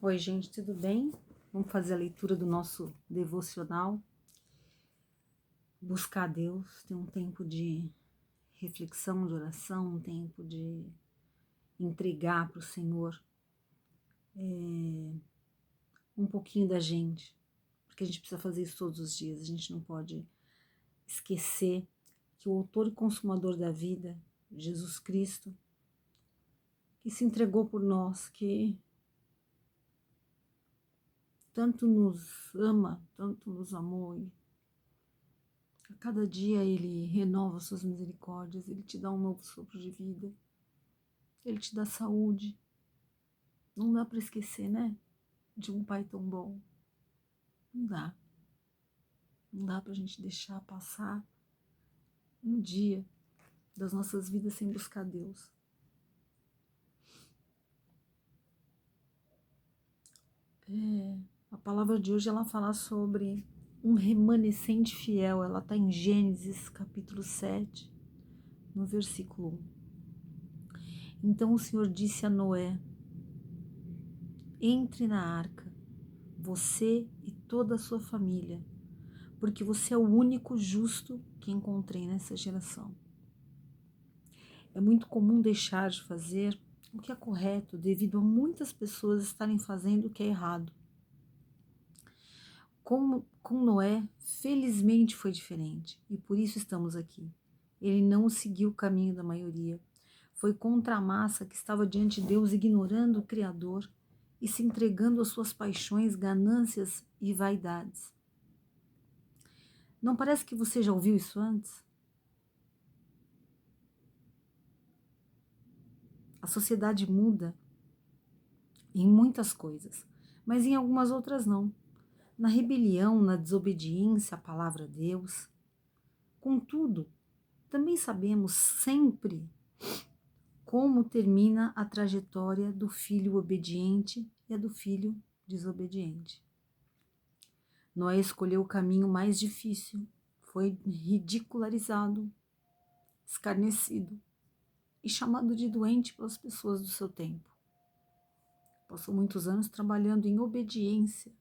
Oi, gente, tudo bem? Vamos fazer a leitura do nosso devocional. Buscar Deus, ter um tempo de reflexão, de oração, um tempo de entregar para o Senhor um pouquinho da gente, porque a gente precisa fazer isso todos os dias. A gente não pode esquecer que o autor e consumador da vida, Jesus Cristo, que se entregou por nós, que tanto nos ama, tanto nos amou, e a cada dia Ele renova suas misericórdias, Ele te dá um novo sopro de vida, Ele te dá saúde. Não dá para esquecer, né? De um Pai tão bom. Não dá. Não dá pra gente deixar passar um dia das nossas vidas sem buscar Deus. A palavra de hoje ela fala sobre um remanescente fiel. Ela está em Gênesis capítulo 7, no versículo 1. Então o Senhor disse a Noé: entre na arca, você e toda a sua família, porque você é o único justo que encontrei nessa geração. É muito comum deixar de fazer o que é correto devido a muitas pessoas estarem fazendo o que é errado. Com Noé, felizmente foi diferente e por isso estamos aqui. Ele não seguiu o caminho da maioria. Foi contra a massa que estava diante de Deus, ignorando o Criador e se entregando às suas paixões, ganâncias e vaidades. Não parece que você já ouviu isso antes? A sociedade muda em muitas coisas, mas em algumas outras não. Na rebelião, na desobediência à palavra de Deus. Contudo, também sabemos sempre como termina a trajetória do filho obediente e a do filho desobediente. Noé escolheu o caminho mais difícil, foi ridicularizado, escarnecido e chamado de doente pelas pessoas do seu tempo. Passou muitos anos trabalhando em obediência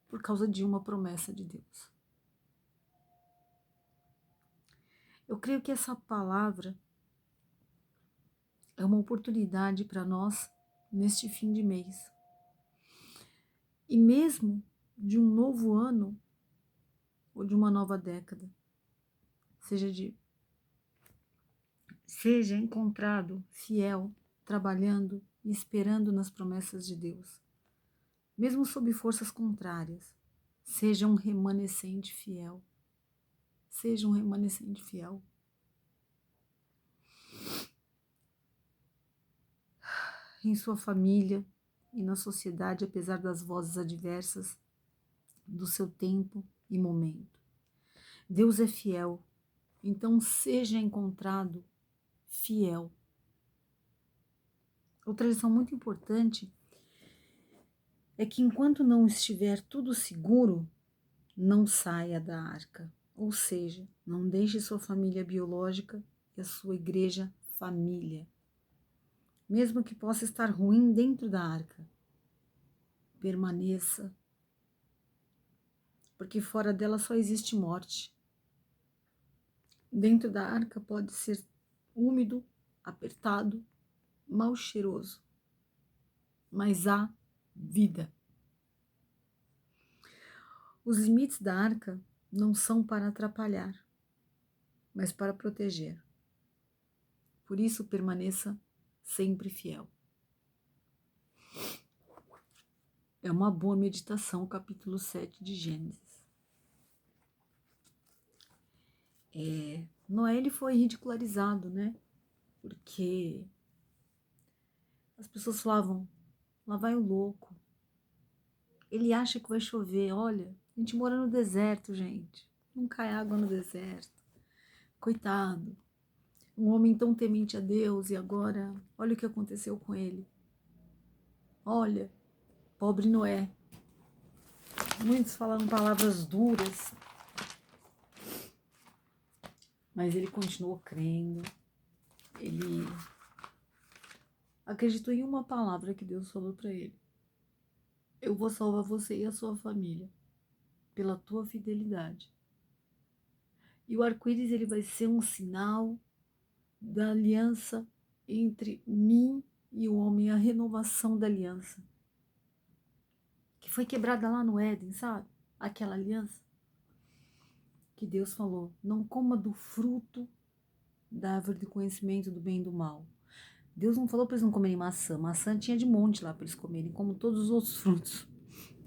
por causa de uma promessa de Deus. Eu creio que essa palavra é uma oportunidade para nós neste fim de mês. E mesmo de um novo ano ou de uma nova década, seja encontrado fiel, trabalhando e esperando nas promessas de Deus. Mesmo sob forças contrárias, seja um remanescente fiel. Seja um remanescente fiel. Em sua família e na sociedade, apesar das vozes adversas do seu tempo e momento. Deus é fiel, então seja encontrado fiel. Outra lição muito importante é que enquanto não estiver tudo seguro, não saia da arca. Ou seja, não deixe sua família biológica e a sua igreja família. Mesmo que possa estar ruim dentro da arca, permaneça, porque fora dela só existe morte. Dentro da arca pode ser úmido, apertado, mal cheiroso, mas há vida. Os limites da arca não são para atrapalhar, mas para proteger. Por isso, permaneça sempre fiel. É uma boa meditação o capítulo 7 de Gênesis. Noé ele foi ridicularizado, né? Porque as pessoas falavam, lá vai o louco. Ele acha que vai chover. Olha, a gente mora no deserto, gente. Não cai água no deserto. Coitado. Um homem tão temente a Deus e agora, olha o que aconteceu com ele. Olha, pobre Noé. Muitos falaram palavras duras, mas ele continuou crendo. Ele acreditou em uma palavra que Deus falou para ele. eu vou salvar você e a sua família pela tua fidelidade. E o arco-íris ele vai ser um sinal da aliança entre mim e o homem, a renovação da aliança. Que foi quebrada lá no Éden, sabe? Aquela aliança. Que Deus falou, não coma do fruto da árvore do conhecimento do bem e do mal. Deus não falou para eles não comerem maçã. Maçã tinha de monte lá para eles comerem, como todos os outros frutos,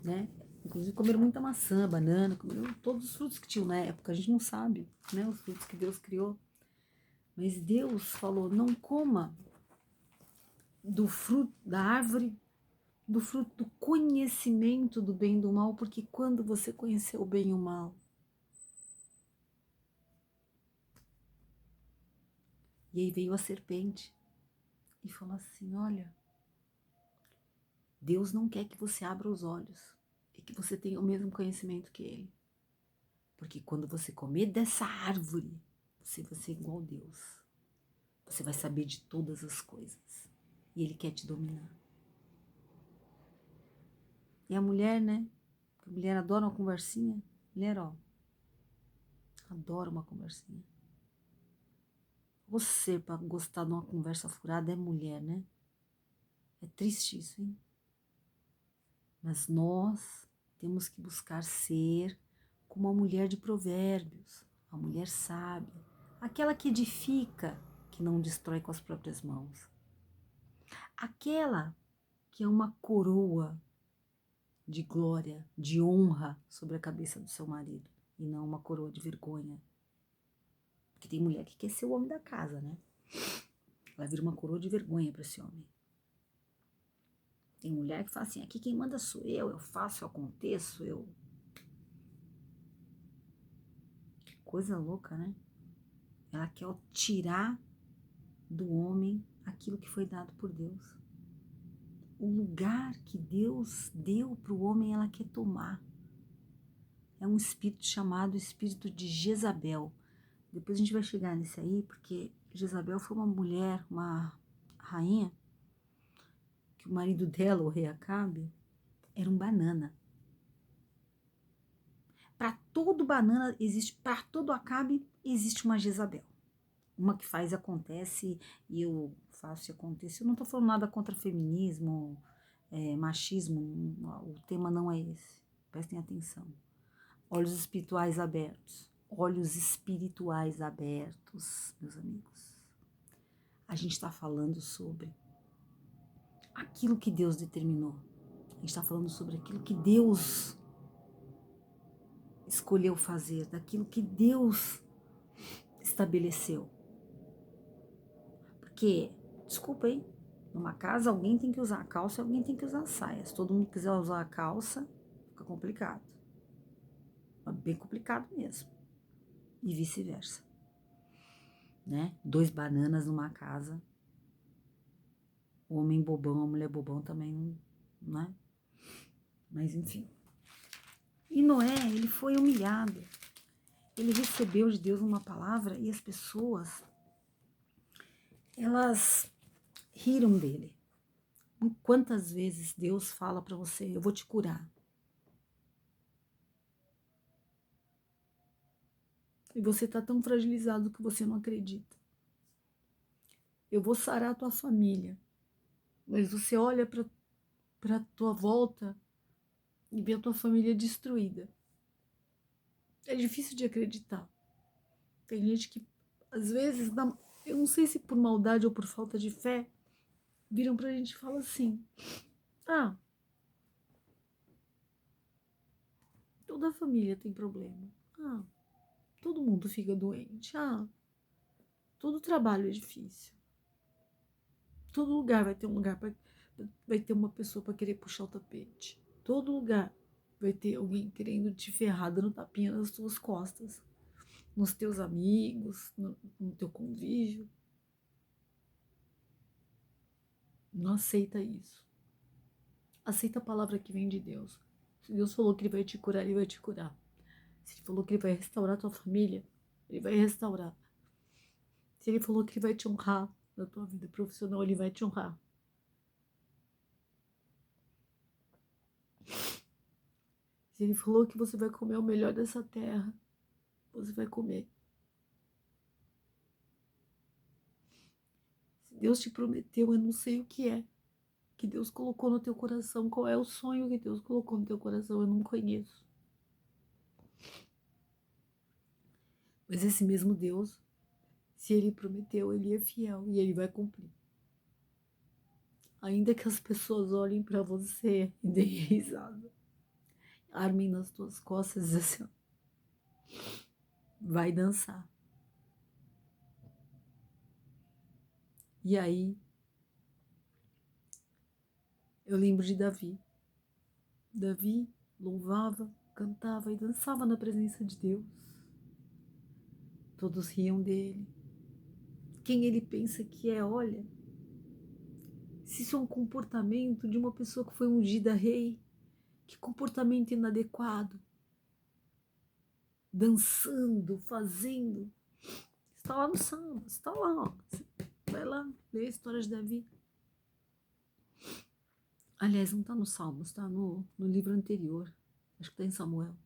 né? Inclusive comeram muita maçã, banana, comeram todos os frutos que tinham na época. A gente não sabe, né? Os frutos que Deus criou. Mas Deus falou, não coma do fruto da árvore, do fruto do conhecimento do bem e do mal, porque quando você conhecer o bem e o mal, e aí veio a serpente e falou assim, olha, Deus não quer que você abra os olhos e que você tenha o mesmo conhecimento que Ele. Porque quando você comer dessa árvore, você vai ser igual a Deus. Você vai saber de todas as coisas. E Ele quer te dominar. E a mulher, né? A mulher adora uma conversinha. Mulher, ó, adora uma conversinha. Você, para gostar de uma conversa furada, é mulher, né? É triste isso, hein? Mas nós temos que buscar ser como a mulher de Provérbios, a mulher sábia, aquela que edifica, que não destrói com as próprias mãos. Aquela que é uma coroa de glória, de honra sobre a cabeça do seu marido, e não uma coroa de vergonha. Porque tem mulher que quer ser o homem da casa, né? Ela vira uma coroa de vergonha para esse homem. Tem mulher que fala assim, aqui quem manda sou eu faço, eu aconteço, eu... Que coisa louca, né? Ela quer tirar do homem aquilo que foi dado por Deus. O lugar que Deus deu para o homem, ela quer tomar. É um espírito chamado espírito de Jezabel. Depois a gente vai chegar nesse aí, porque Jezabel foi uma mulher, uma rainha, que o marido dela, o rei Acabe, era um banana. Para todo banana existe, para todo Acabe existe uma Jezabel. Uma que faz acontece e eu faço e acontece. Eu não estou falando nada contra feminismo, machismo, o tema não é esse. Prestem atenção. Olhos espirituais abertos. Olhos espirituais abertos, meus amigos. A gente está falando sobre aquilo que Deus determinou. A gente está falando sobre aquilo que Deus escolheu fazer, daquilo que Deus estabeleceu. Porque, desculpa aí, numa casa alguém tem que usar a calça e alguém tem que usar a saia. Se todo mundo quiser usar a calça, fica complicado. É bem complicado mesmo. E vice-versa. Né? 2 bananas numa casa. O homem bobão, a mulher bobão também, né? Mas enfim. E Noé, ele foi humilhado. Ele recebeu de Deus uma palavra e as pessoas, elas riram dele. Quantas vezes Deus fala para você, eu vou te curar. E você está tão fragilizado que você não acredita. Eu vou sarar a tua família. Mas você olha para a tua volta e vê a tua família destruída. É difícil de acreditar. Tem gente que, às vezes, eu não sei se por maldade ou por falta de fé, viram pra gente e falam assim, ah, toda família tem problema. Ah, todo mundo fica doente. Ah, todo trabalho é difícil. Todo lugar vai ter um lugar vai ter uma pessoa para querer puxar o tapete. Todo lugar vai ter alguém querendo te ferrar, dando tapinha nas tuas costas, nos teus amigos, no teu convívio. Não aceita isso. Aceita a palavra que vem de Deus. Se Deus falou que Ele vai te curar, Ele vai te curar. Se Ele falou que Ele vai restaurar a tua família, Ele vai restaurar. Se Ele falou que Ele vai te honrar na tua vida profissional, Ele vai te honrar. Se ele falou que você vai comer o melhor dessa terra, você vai comer. Se Deus te prometeu, eu não sei o que Deus colocou no teu coração, qual é o sonho que Deus colocou no teu coração, eu não conheço. Mas esse mesmo Deus, se ele prometeu, ele é fiel e ele vai cumprir. Ainda que as pessoas olhem para você e deem risada, armem nas tuas costas e dizem assim, vai dançar. E aí, eu lembro de Davi. Davi louvava, cantava e dançava na presença de Deus. Todos riam dele. Quem ele pensa que é, olha, se isso é um comportamento de uma pessoa que foi ungida rei, que comportamento inadequado, dançando, fazendo. Está lá no Salmo, está lá, ó. Vai lá, lê a história de Davi. Aliás, não está no Salmo, está no livro anterior. Acho que está em Samuel.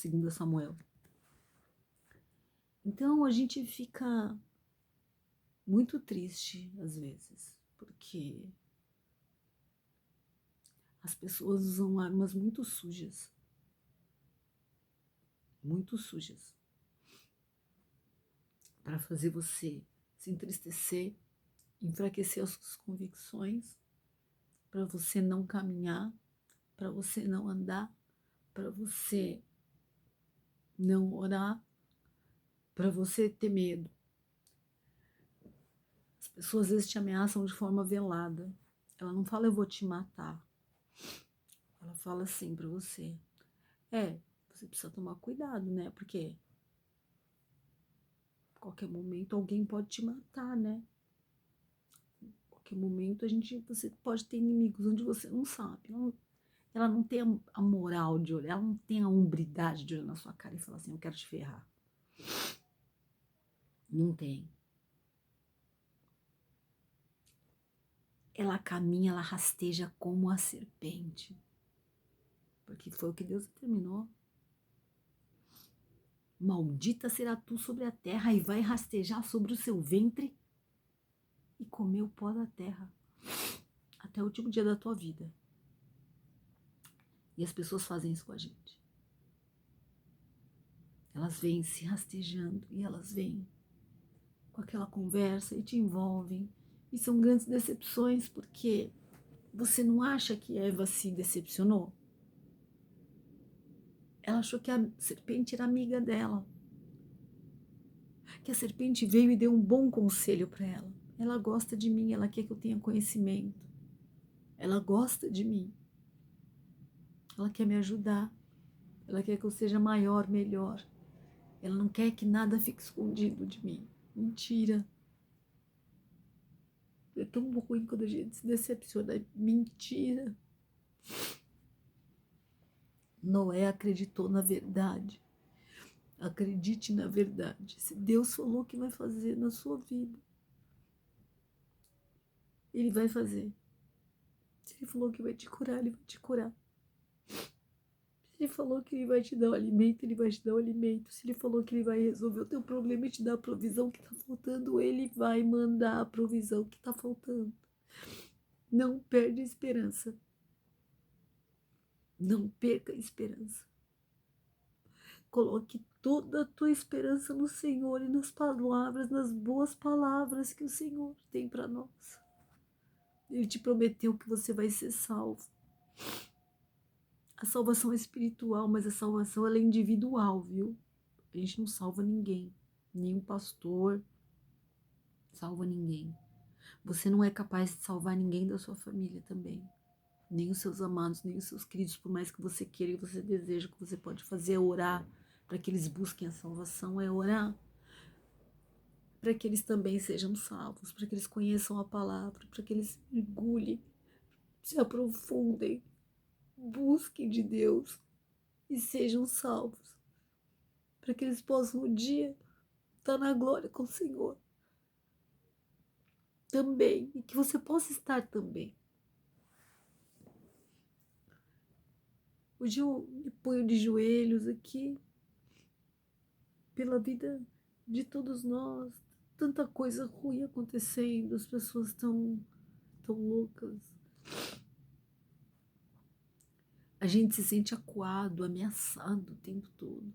2 Samuel. Então a gente fica muito triste às vezes, porque as pessoas usam armas muito sujas, para fazer você se entristecer, enfraquecer as suas convicções, para você não caminhar, para você não andar, para você não orar, para você ter medo. As pessoas às vezes te ameaçam de forma velada. Ela não fala eu vou te matar. Ela fala assim para você. Você precisa tomar cuidado, né? Porque a qualquer momento alguém pode te matar, né? A qualquer momento você pode ter inimigos onde você não sabe. Ela não tem a moral de olhar, ela não tem a hombridade de olhar na sua cara e falar assim, eu quero te ferrar. Não tem. Ela caminha, ela rasteja como a serpente. Porque foi o que Deus determinou. Maldita será tu sobre a terra e vai rastejar sobre o seu ventre e comer o pó da terra até o último dia da tua vida. E as pessoas fazem isso com a gente. Elas vêm se rastejando e elas vêm com aquela conversa e te envolvem. E são grandes decepções porque você não acha que Eva se decepcionou? Ela achou que a serpente era amiga dela. Que a serpente veio e deu um bom conselho para ela. Ela gosta de mim, ela quer que eu tenha conhecimento. Ela gosta de mim. Ela quer me ajudar. Ela quer que eu seja maior, melhor. Ela não quer que nada fique escondido de mim. Mentira. É tão ruim quando a gente se decepciona. Mentira. Noé acreditou na verdade. Acredite na verdade. Se Deus falou que vai fazer na sua vida, Ele vai fazer. Se Ele falou que vai te curar, Ele vai te curar. Se Ele falou que Ele vai te dar o alimento, Ele vai te dar o alimento. Se Ele falou que Ele vai resolver o teu problema e te dar a provisão que está faltando, Ele vai mandar a provisão que está faltando. Não perde a esperança. Não perca a esperança. Coloque toda a tua esperança no Senhor e nas palavras, nas boas palavras que o Senhor tem para nós. Ele te prometeu que você vai ser salvo. A salvação é espiritual, mas a salvação ela é individual, viu? A gente não salva ninguém. Nenhum pastor salva ninguém. Você não é capaz de salvar ninguém da sua família também. Nem os seus amados, nem os seus queridos, por mais que você queira e você deseja, o que você pode fazer é orar para que eles busquem a salvação, é orar para que eles também sejam salvos, para que eles conheçam a palavra, para que eles mergulhem, se aprofundem, busquem de Deus e sejam salvos, para que eles possam um dia estar na glória com o Senhor também, e que você possa estar também. Hoje eu me ponho de joelhos aqui pela vida de todos nós. Tanta coisa ruim acontecendo, as pessoas tão loucas. A gente se sente acuado, ameaçado o tempo todo.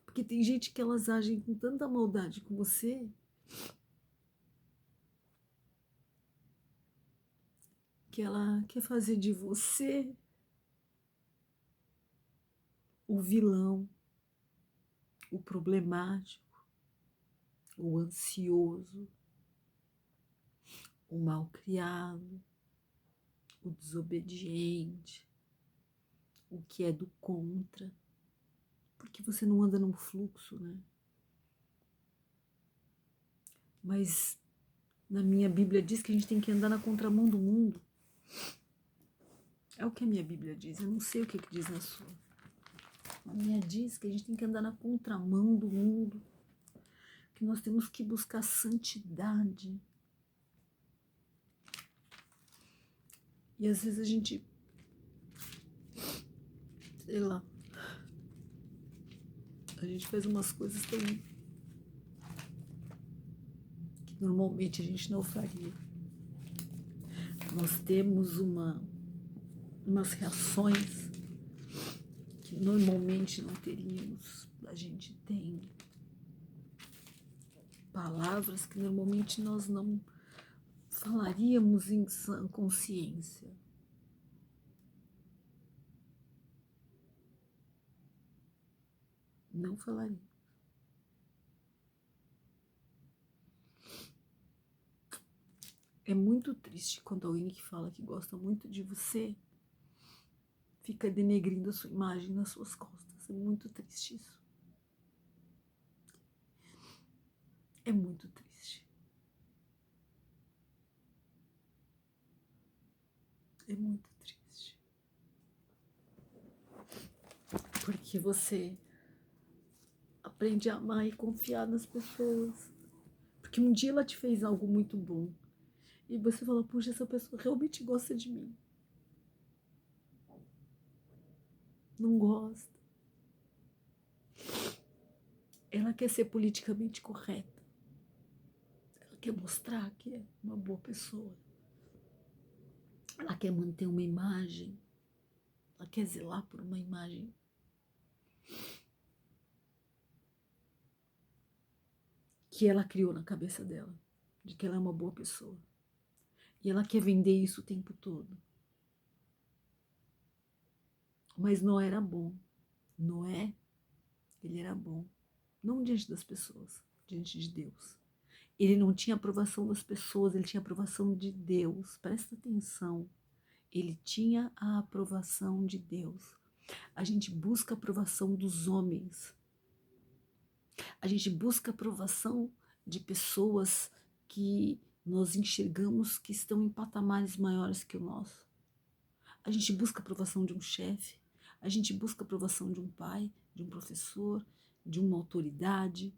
Porque tem gente que elas agem com tanta maldade com você que ela quer fazer de você o vilão, o problemático, o ansioso, o malcriado, o desobediente, o que é do contra, porque você não anda num fluxo, né? Mas na minha Bíblia diz que a gente tem que andar na contramão do mundo. É o que a minha Bíblia diz, eu não sei o que diz na sua. A minha diz que a gente tem que andar na contramão do mundo, que nós temos que buscar santidade. E às vezes a gente, sei lá, a gente faz umas coisas tão que normalmente a gente não faria. Nós temos umas reações que normalmente não teríamos. A gente tem palavras que normalmente nós não falaríamos em sã consciência. Não falaria. É muito triste quando alguém que fala que gosta muito de você fica denegrindo a sua imagem nas suas costas. É muito triste isso. É muito triste. É muito triste. Porque você aprende a amar e confiar nas pessoas. Porque um dia ela te fez algo muito bom. E você fala, puxa, essa pessoa realmente gosta de mim. Não gosta. Ela quer ser politicamente correta. Ela quer mostrar que é uma boa pessoa. Ela quer manter uma imagem. Ela quer zelar por uma imagem. Que ela criou na cabeça dela. De que ela é uma boa pessoa. E ela quer vender isso o tempo todo. Mas Noé era bom. Noé, ele era bom. Não diante das pessoas, diante de Deus. Ele não tinha aprovação das pessoas, ele tinha aprovação de Deus. Presta atenção. Ele tinha a aprovação de Deus. A gente busca a aprovação dos homens. A gente busca a aprovação de pessoas que nós enxergamos que estão em patamares maiores que o nosso. A gente busca a aprovação de um chefe. A gente busca a aprovação de um pai, de um professor, de uma autoridade.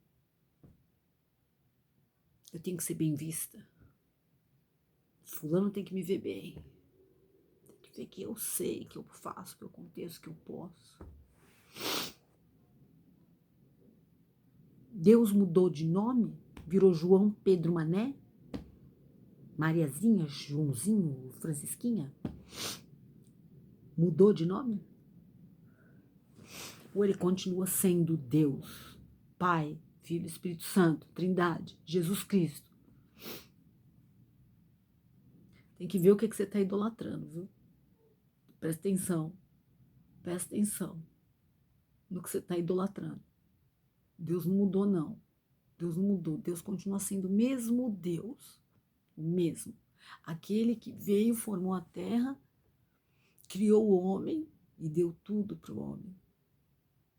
Eu tenho que ser bem vista. Fulano tem que me ver bem. Tem que ver que eu sei, que eu faço, que eu aconteço, que eu posso. Deus mudou de nome? Virou João Pedro Mané? Mariazinha, Joãozinho, Francisquinha? Mudou de nome? Ou ele continua sendo Deus, Pai, Filho, Espírito Santo, Trindade, Jesus Cristo? Tem que ver o que você está idolatrando, viu? Presta atenção. Presta atenção no que você está idolatrando. Deus não mudou, não. Deus não mudou. Deus continua sendo o mesmo Deus. Mesmo. Aquele que veio, formou a terra, criou o homem e deu tudo para o homem.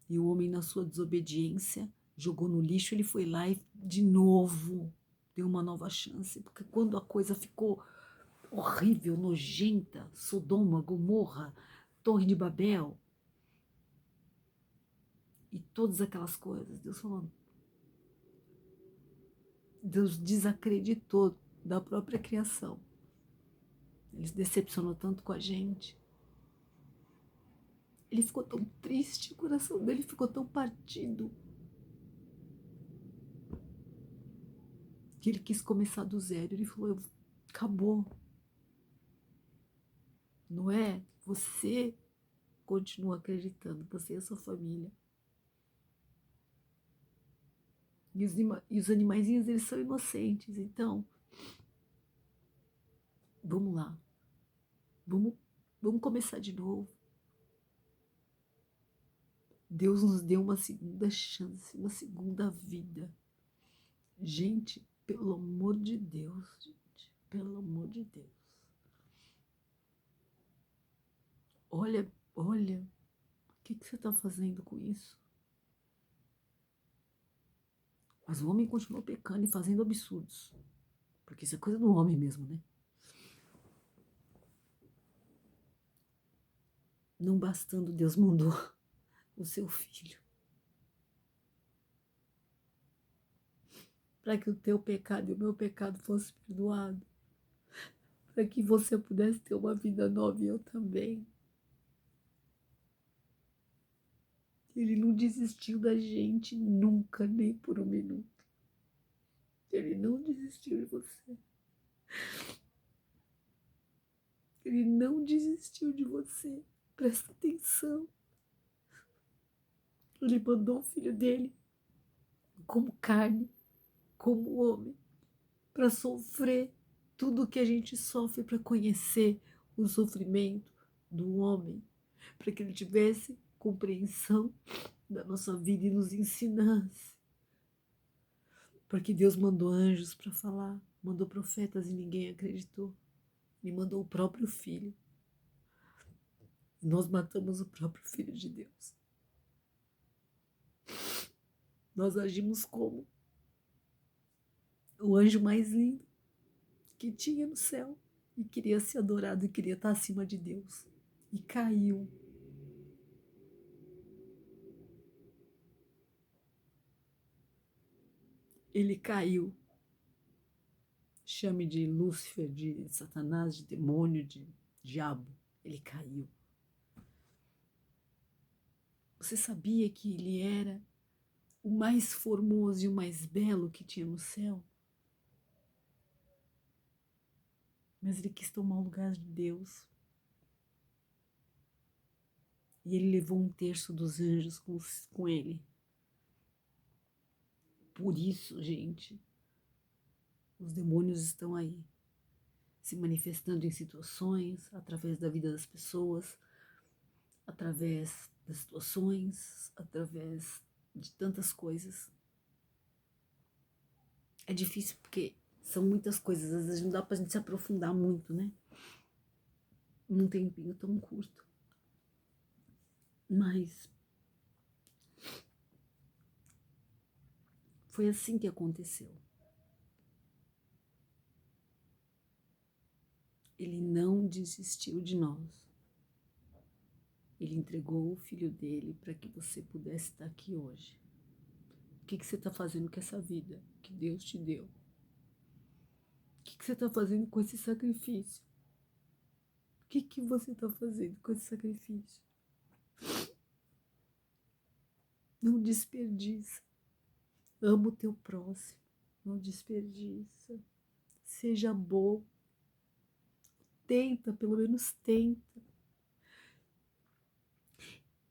E o homem, na sua desobediência, jogou no lixo, ele foi lá e, de novo, deu uma nova chance. Porque quando a coisa ficou horrível, nojenta, Sodoma, Gomorra, Torre de Babel, e todas aquelas coisas, Deus falou, Deus desacreditou da própria criação. Ele se decepcionou tanto com a gente. Ele ficou tão triste, o coração dele ficou tão partido, que ele quis começar do zero. Ele falou: acabou. Não é? Você continua acreditando, você e a sua família. E os animaizinhos, eles são inocentes. Então, vamos lá. Vamos começar de novo. Deus nos deu uma segunda chance, uma segunda vida. Gente, pelo amor de Deus, gente, pelo amor de Deus. Olha, o que você está fazendo com isso? Mas o homem continuou pecando e fazendo absurdos. Porque isso é coisa do homem mesmo, né? Não bastando, Deus mandou o seu filho para que o teu pecado e o meu pecado fosse perdoado, para que você pudesse ter uma vida nova e eu também. Ele não desistiu da gente nunca, nem por um minuto. Ele não desistiu de você. Ele não desistiu de você. Presta atenção. Ele mandou o filho dele como carne, como homem, para sofrer tudo o que a gente sofre, para conhecer o sofrimento do homem, para que ele tivesse compreensão da nossa vida e nos ensinasse. Porque Deus mandou anjos para falar, mandou profetas e ninguém acreditou. Ele mandou o próprio filho. Nós matamos o próprio filho de Deus. Nós agimos como o anjo mais lindo que tinha no céu e queria ser adorado e queria estar acima de Deus. E caiu. Ele caiu. Chame de Lúcifer, de Satanás, de demônio, de diabo. Ele caiu. Você sabia que ele era o mais formoso e o mais belo que tinha no céu? Mas ele quis tomar o lugar de Deus. E ele levou 1/3 dos anjos com ele. Por isso, gente, os demônios estão aí, se manifestando em situações, através da vida das pessoas, através das situações, através de tantas coisas. É difícil porque são muitas coisas, às vezes não dá pra gente se aprofundar muito, né? Num tempinho tão curto. Mas foi assim que aconteceu. Ele não desistiu de nós. Ele entregou o filho dele para que você pudesse estar aqui hoje. O que você está fazendo com essa vida que Deus te deu? O que você está fazendo com esse sacrifício? O que você está fazendo com esse sacrifício? Não desperdiça. Ama o teu próximo. Não desperdiça. Seja bom. Tenta, pelo menos tenta.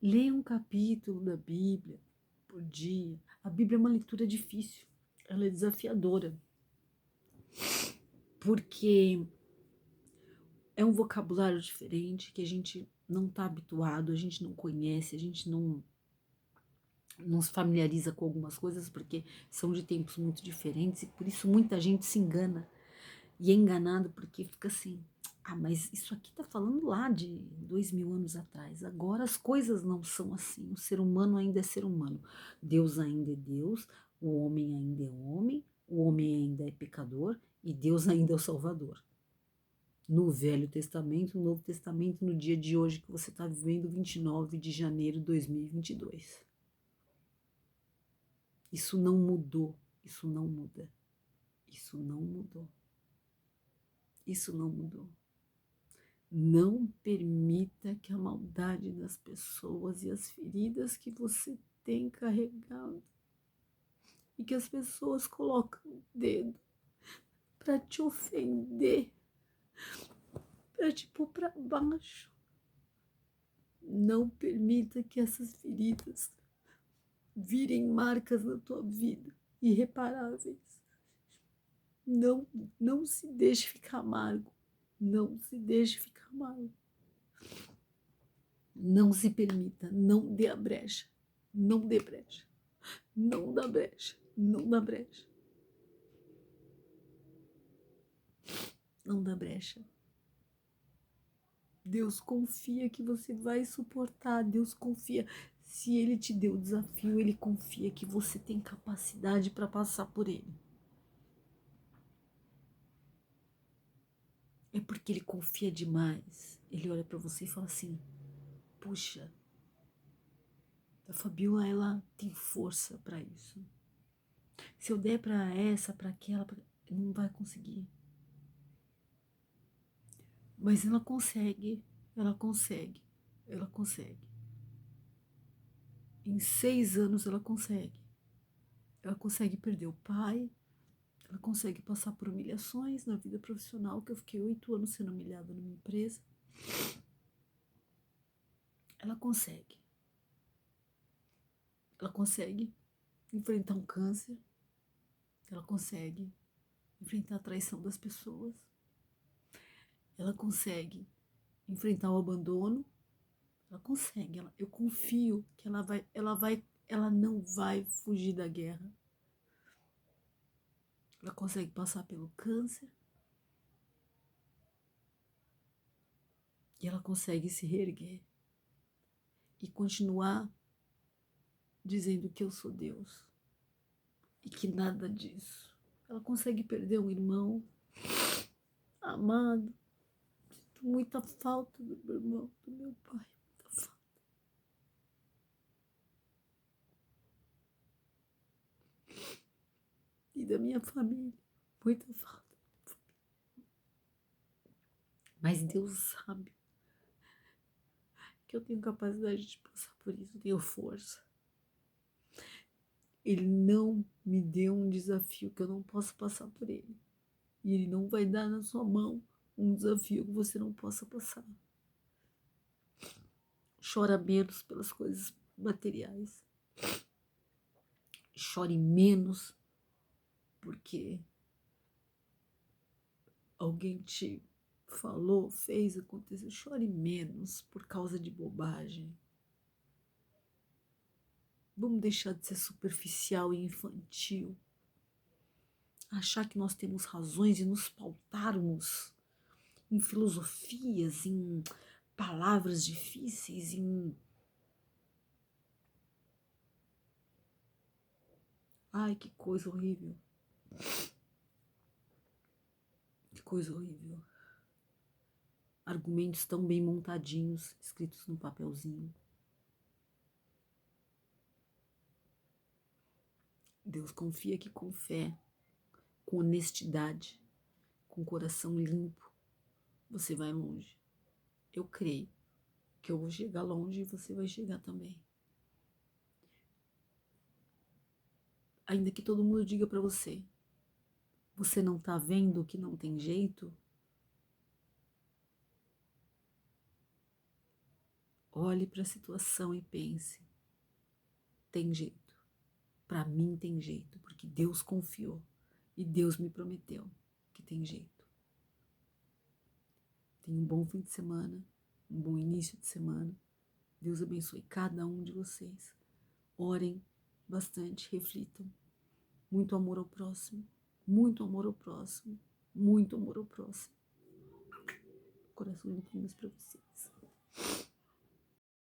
Leia um capítulo da Bíblia por dia. A Bíblia é uma leitura difícil. Ela é desafiadora. Porque é um vocabulário diferente que a gente não está habituado, a gente não conhece, a gente não se familiariza com algumas coisas porque são de tempos muito diferentes e por isso muita gente se engana e é enganado porque fica assim, mas isso aqui tá falando lá de 2000 anos atrás, agora as coisas não são assim, o ser humano ainda é ser humano, Deus ainda é Deus, o homem ainda é homem, o homem ainda é pecador e Deus ainda é o Salvador. No Velho Testamento, no Novo Testamento, no dia de hoje que você está vivendo, 29 de janeiro de 2022. Isso não mudou, isso não muda, isso não mudou, isso não mudou. Não permita que a maldade das pessoas e as feridas que você tem carregado e que as pessoas colocam o dedo para te ofender, para te pôr para baixo. Não permita que essas feridas virem marcas na tua vida irreparáveis. Não, não se deixe ficar amargo. Não se deixe ficar amargo. Não se permita, não dê a brecha. Não dê brecha. Não dá brecha. Não dá brecha. Não dá brecha. Deus confia que você vai suportar. Deus confia. Se Ele te deu o desafio, Ele confia que você tem capacidade para passar por ele. É porque Ele confia demais. Ele olha para você e fala assim: puxa, a Fabiola, ela tem força para isso. Se eu der para essa, para aquela, não vai conseguir. Mas ela consegue, ela consegue, ela consegue. Em 6 anos ela consegue. Ela consegue perder o pai, ela consegue passar por humilhações na vida profissional, que eu fiquei 8 anos sendo humilhada numa empresa. Ela consegue. Ela consegue enfrentar um câncer. Ela consegue enfrentar a traição das pessoas. Ela consegue enfrentar o abandono. Ela consegue. Eu confio que ela não vai fugir da guerra. Ela consegue passar pelo câncer. E ela consegue se reerguer e continuar dizendo que eu sou Deus e que nada disso. Ela consegue perder um irmão amado. Sinto muita falta do meu irmão, do meu pai, muita falta. E da minha família, muita falta. Mas Deus sabe que eu tenho capacidade de passar por isso, eu tenho força. Ele não me deu um desafio que eu não possa passar por ele. E ele não vai dar na sua mão um desafio que você não possa passar. Chora menos pelas coisas materiais. Chore menos porque alguém te falou, fez, aconteceu. Chore menos por causa de bobagem. Vamos deixar de ser superficial e infantil. Achar que nós temos razões e nos pautarmos em filosofias, em palavras difíceis, em... Ai, que coisa horrível. Que coisa horrível. Argumentos tão bem montadinhos, escritos no papelzinho. Deus confia que com fé, com honestidade, com coração limpo, você vai longe. Eu creio que eu vou chegar longe e você vai chegar também. Ainda que todo mundo diga para você, você não tá vendo que não tem jeito? Olhe para a situação e pense, tem jeito. Para mim tem jeito, porque Deus confiou e Deus me prometeu que tem jeito. Tenha um bom fim de semana, um bom início de semana. Deus abençoe cada um de vocês. Orem bastante, reflitam. Muito amor ao próximo, muito amor ao próximo, muito amor ao próximo. Coração de para vocês.